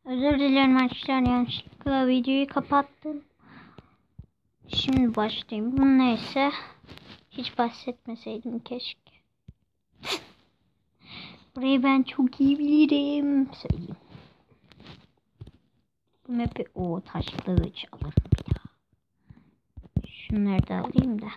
Özür dilerim arkadaşlar, yanlışlıkla videoyu kapattım. Şimdi başlayayım. Bu neyse. Hiç bahsetmeseydim keşke. Burayı ben çok iyi bilirim. Söyleyeyim. Bu map'i taş kılıç alırım bir daha. Şunları da alayım da.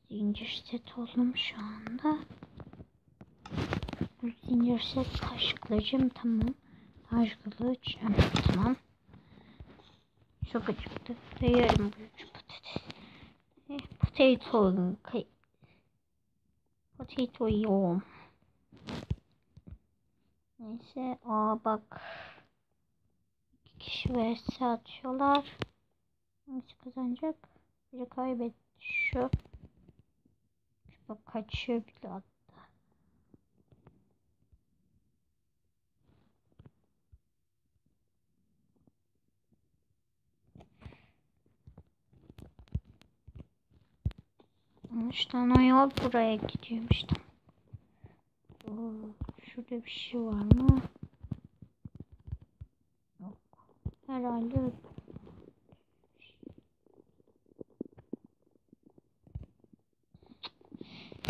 Zincir set oldum şu anda. Bu zincir set taş kılıcım tamam. Taş kılıç tamam. Çok acıktı. Ve yarım büyük patates. Potato yiyorum. Neyse bak. 2 kişi vs atıyorlar. Hangisi kazanacak? Biri kaybetti şu. Bak kaçıyor bile hatta. İşte o yol buraya gidiyormuş. Şurada bir şey var mı? Yok. Herhalde.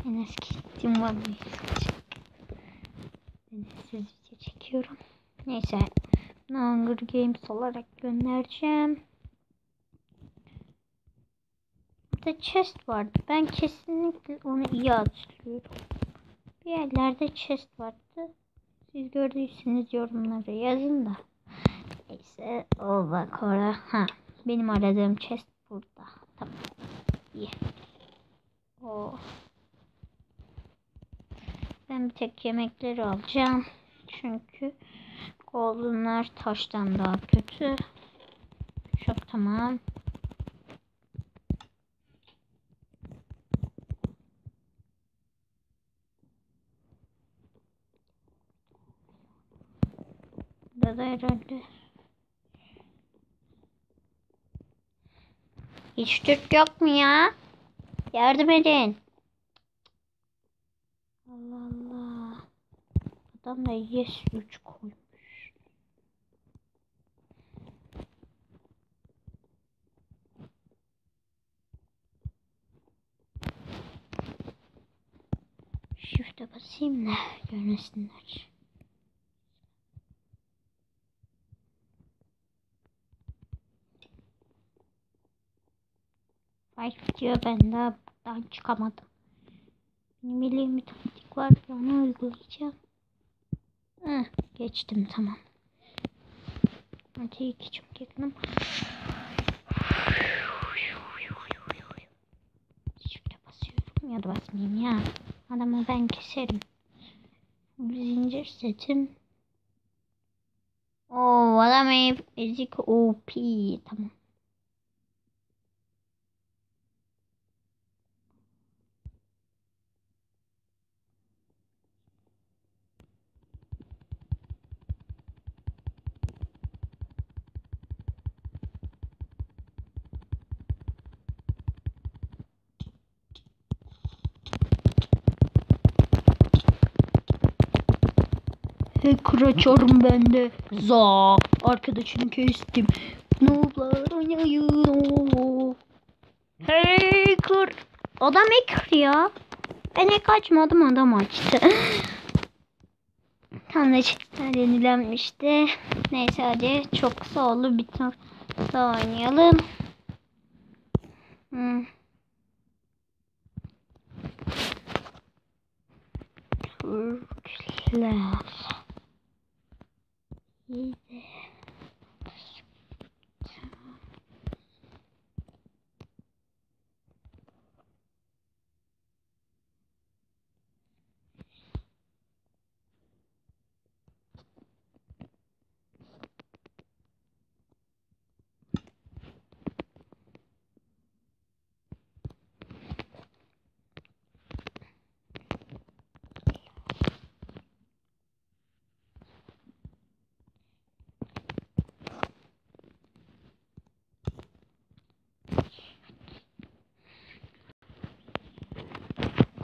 En eski gittiğim var mı? Ben siz video çekiyorum. Neyse. Hunger Games olarak göndereceğim. Burada chest vardı. Ben kesinlikle onu iyi hatırlıyorum. Bir yerlerde chest vardı. Siz gördüyseniz yorumlara yazın da. Neyse bak orada. Benim aradığım chest burada. Tamam. İyi. Ben bir tek yemekleri alacağım. Çünkü goldenlar taştan daha kötü. Çok tamam. Burada da herhalde. Hiç Türk yok mu ya? Yardım edin. Allah Allah. Adam da yes 3 koymuş. Shift'e basayım da görmesinler. Fight diyor, ben daha buradan çıkamadım. Benim bildiğim bir taktik var, onu uygulayacağım. Geçtim tamam. Hadi iki çok yakınım. Şimdi basıyorum ya da basmayayım ya. Adamı ben keserim. Zincir setim. Adam ezik OP. Tamam. Hacker açıyorum ben de. Arkadaşını kestim. Nooblar oynayın. Hacker. Adam hacker ya. Ben hack açmadım, adam açtı. Tanrıçlıklar yenilenmişti. Neyse hadi çok kısa oldu. Bir tane daha oynayalım. Türkler. İyi de.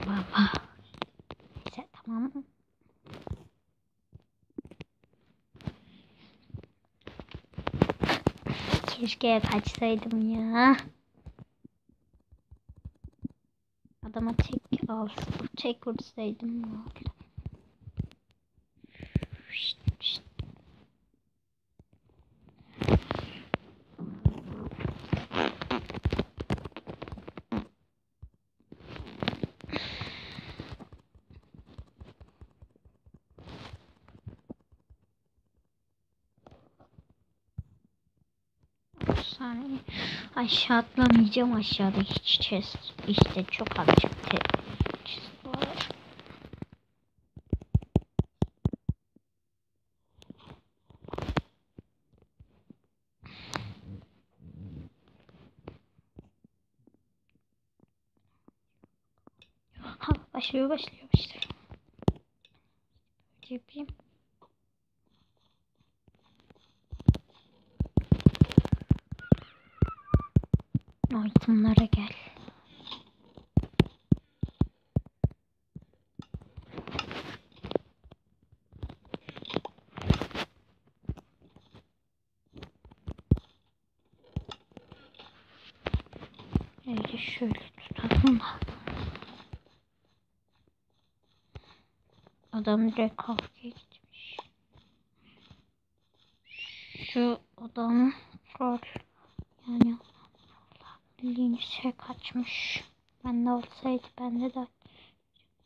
Baba. Neyse tamam. Keşke kaçsaydım ya. Adama tek vursaydım ne oldu? Şşt, şşt. Saniye. Aşağı atlamayacağım. Aşağıda hiç chest. İşte çok azıcık chest var. Ha, başlıyor. Yapayım. Itemlara gel. Şöyle tutalım da. Adam direkt kavgaya gitmiş. Şu adam troll. Yani bildiğin şey kaçmış. Ben de olsaydı bende de.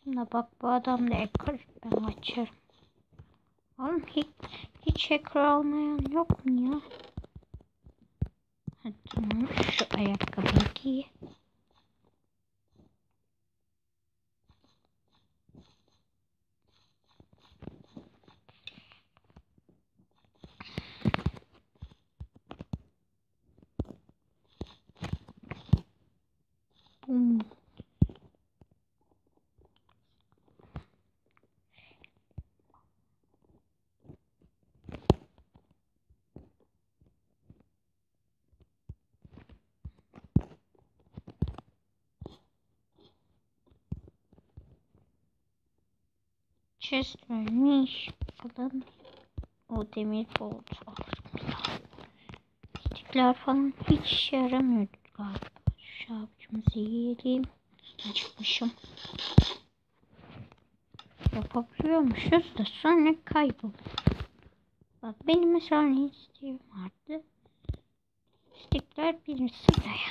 Şimdi bak bu adam da hacker. Ben açarım. Oğlum hiç hacker almayan yok mu ya? Hadi tamam şu ayakkabıyı giy. Bum. Chest vermiş. Bakalım. O demir bolt alırım. Stikler falan hiç işe yaramıyor galiba. Şu avucumuzu yiyelim. Acıkmışım. Yapabiliyormuşuz da sonra kayboluyor. Bak benim mesela ne isteğim vardı. Stikler birisi buraya.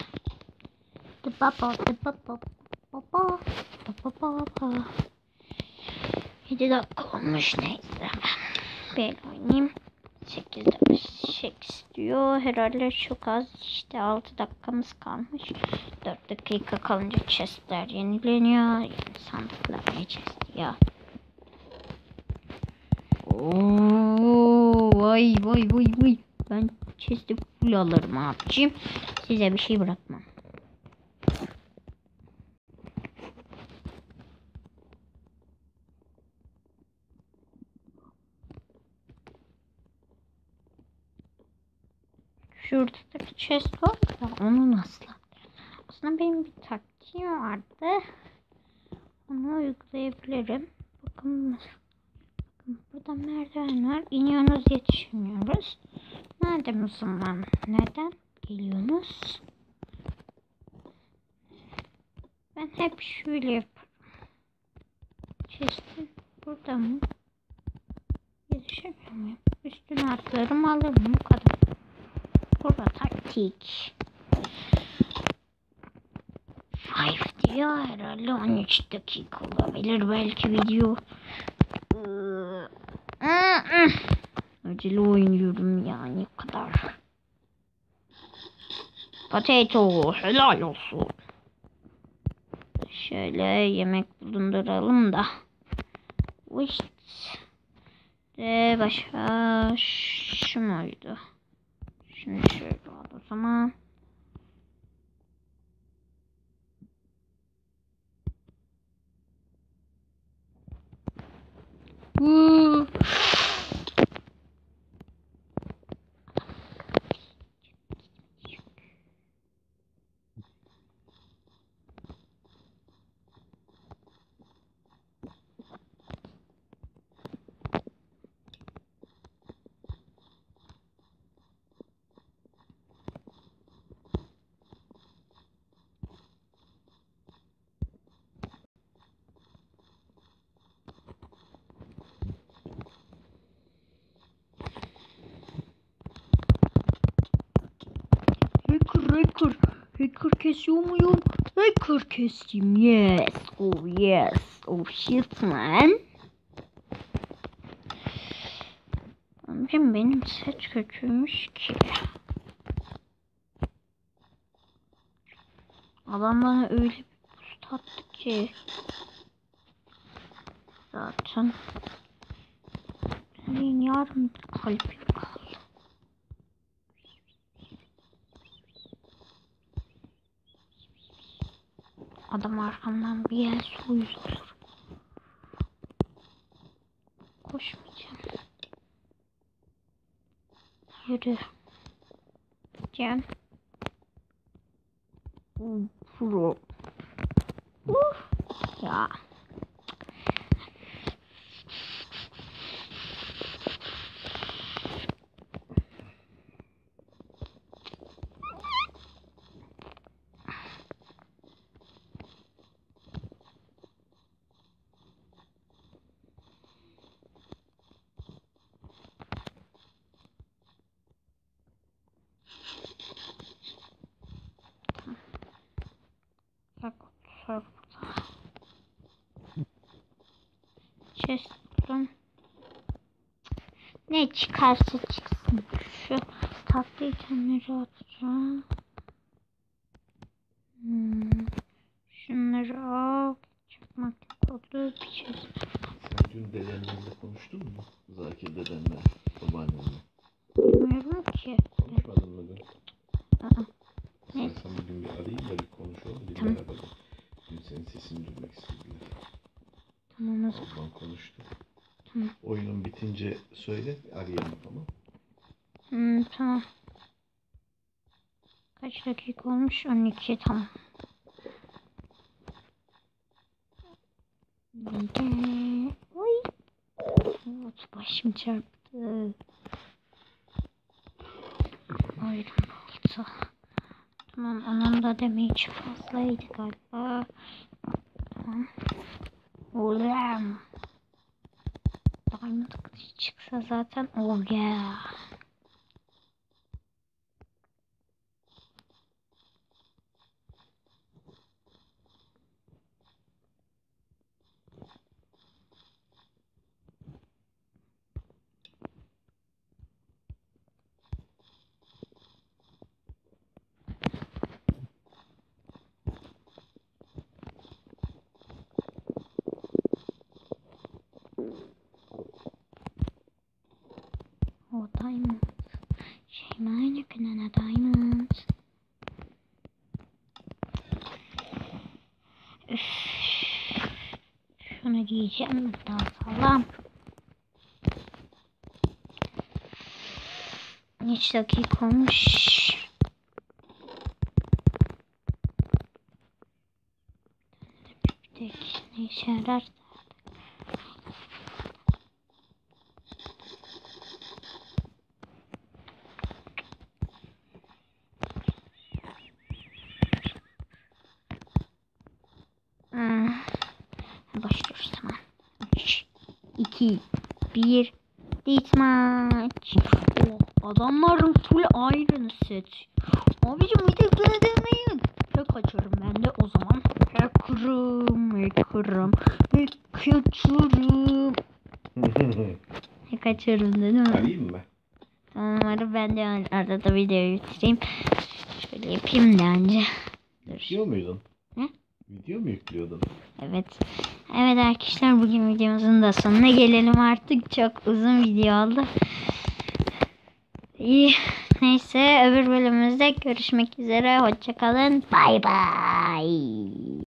Baba. 7 dakika olmuş neyse. Ben oynayayım. 8'de 8 diyor. Herhalde çok az. İşte 6 dakikamız kalmış. 4 dakika kalınca chestler yenileniyor. Yani sandıklar ne chest ya. Oo, vay. Ben chest'i full alırım abicim. Size bir şey bırakmam. Şurada da bir chest var da onu nasıl? Aslında benim bir taktiğim vardı. Onu uygulayabilirim. Bakın burada merdiven var. İniyorsunuz yetişemiyoruz. Nerede Müslüman? Neden geliyorsunuz? Ben hep şöyle yaparım. Chest'in burada mı? Yetişemiyor muyum? Üstüne atlarım alırım bu kadar. Burada taktik. 5 diyor herhalde 13 dakika olabilir belki video. Acele oynuyorum yani o kadar. Potato helal olsun. Şöyle yemek bulunduralım da. İşte başka şu muydu? Şunu şöyle al o zaman. Hacker. Hacker kesiyor muyum? Hacker kestim. Yes. Oh yes. Oh shit man. Amcım benim set kötüymüş ki. Adam bana öyle bir boost attı ki. Zaten. Senin yarım kalbim kaldı. Adam arkamdan bir yer soyulur. Koşmayacağım. Yürü. Cem. Pro. Ya. Bak, sor burada. Chest buldum. Ne çıkarsa çıksın. Şu tatlı itemleri atacağım. Şunları al. Çıkmak oldu. Bir şey. Sen dün dedenlerle konuştun mu? Zakir dedenle, babaannenle. Bilmiyorum ki. Konuşmadın mı dün? Ne? Sen bugün bir arayayım da bir konuşalım. Bir Tamam. beraber. Dün senin sesini duymak istediler. Tamam o zaman. Ablan konuştu. Tamam. Oyunun bitince söyle, arayalım tamam. Tamam. Kaç dakika olmuş? 12 tamam. Oy. Evet, başım çarptı. Ayrım oldu. Tamam onun da damage fazlaydı galiba. Tamam. Ulan. Diamond kılıç çıksa zaten oh yeah. O diamond. Şeymane kınana diamond. Üff. Şunu giyeceğim daha sağlam. Hiç dakika olmuş. Bir tek ne işe yarar? Başlıyoruz tamam. 3, 2, 1. Deathmatch. Oh, adamların full iron set. Abicim bir tek beni demeyin. Hack açarım ben de o zaman. Hacker'ım. Hack açarım dedim mi? Arayayım mı? Umarım ben de arada videoyu bitireyim. Şöyle yapayım da önce. Yüklüyor muydun? Ne? Video mu yüklüyordun? Evet. Evet arkadaşlar bugün videomuzun da sonuna gelelim artık. Çok uzun video oldu. İyi. Neyse öbür bölümümüzde görüşmek üzere. Hoşça kalın. Bay bay.